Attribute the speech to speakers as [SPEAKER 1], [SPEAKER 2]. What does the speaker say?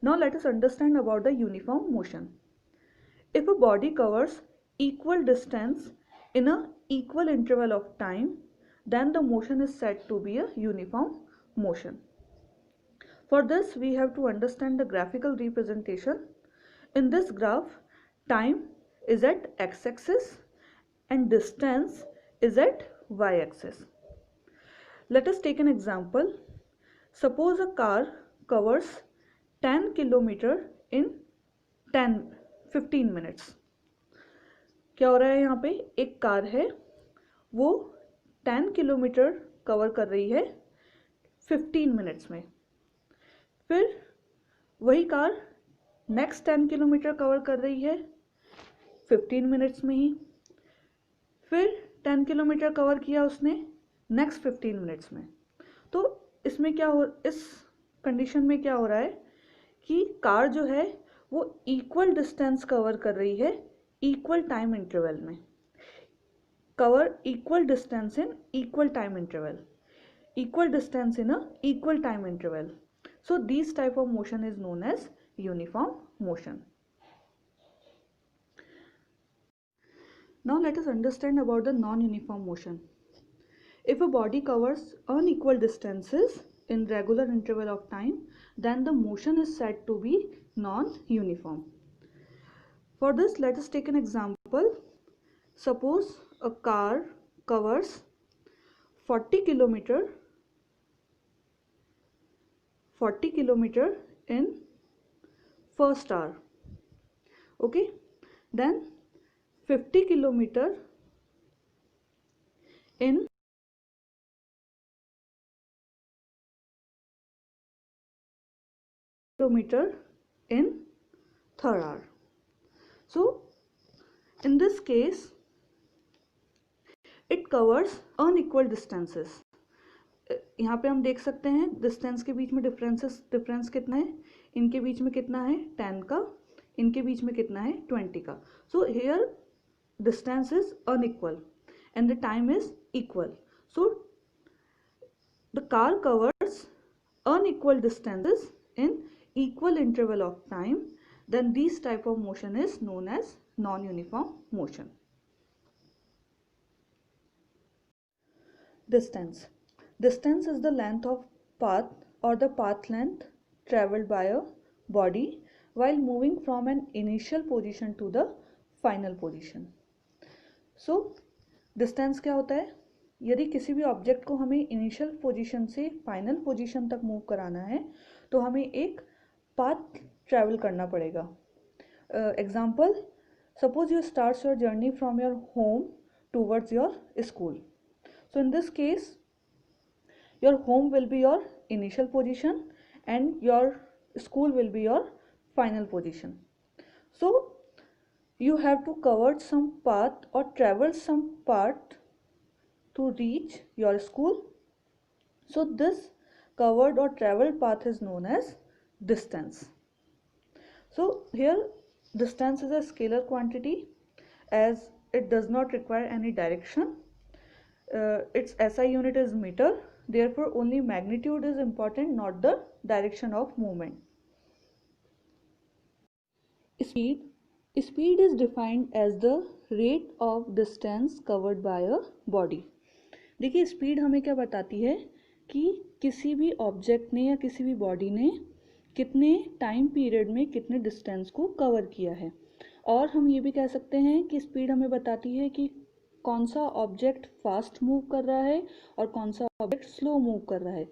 [SPEAKER 1] Now let us understand about the uniform motion. If a body covers equal distance in an equal interval of time, then the motion is said to be a uniform motion. For this, we have to understand the graphical representation. In this graph, time is at x-axis and distance is at y-axis. Let us take an example. Suppose a car covers 10 km in 15 minutes. क्या हो रहा है यहाँ पे? एक car है, वो 10 kilometre cover कर रही है 15 मिनट्स में. फिर वही कार नेक्स्ट 10 किलोमीटर कवर कर रही है 15 मिनट्स में ही. फिर 10 किलोमीटर कवर किया उसने नेक्स्ट 15 मिनट्स में. तो इसमें क्या हो, इस कंडीशन में क्या हो रहा है कि कार जो है वो इक्वल डिस्टेंस कवर कर रही है इक्वल टाइम इंटरवल में. Cover equal distance in equal time interval. Equal distance in a equal time interval. So these type of motion is known as uniform motion. Now let us understand about the non-uniform motion. If a body covers unequal distances in regular interval of time, then the motion is said to be non-uniform. For this, let us take an example. Suppose a car covers 40 kilometer in first hour. Okay, then 50 kilometer in third hour. So in this case it covers unequal distances. यहाँ पे हम देख सकते हैं distance के बीच में difference कितना है. इनके बीच में कितना है 10 का, इनके बीच में कितना है 20 का. So here distance is unequal and the time is equal. So the car covers unequal distances in equal interval of time, then this type of motion is known as non-uniform motion. Distance is the length of path or the path length traveled by a body while moving from an initial position to the final position. So distance क्या होता है? यदि किसी भी object को हमें initial position से final position तक मूव कराना है तो हमें एक पाथ ट्रैवल करना पड़ेगा. Example, suppose you starts your journey from your home towards your school. So in this case, your home will be your initial position and your school will be your final position. So you have to cover some path or travel some path to reach your school. So this covered or traveled path is known as distance. So here distance is a scalar quantity as it does not require any direction. Its SI unit is meter, therefore only magnitude is important, not the direction of movement. Speed is defined as the rate of distance covered by a body. देखिए speed हमें क्या बताती है कि किसी भी object ने या किसी भी बॉडी ने कितने टाइम पीरियड में कितने डिस्टेंस को कवर किया है. और हम ये भी कह सकते हैं कि स्पीड हमें बताती है कि कौन सा ऑब्जेक्ट फास्ट मूव कर रहा है और कौन सा ऑब्जेक्ट स्लो मूव कर रहा है.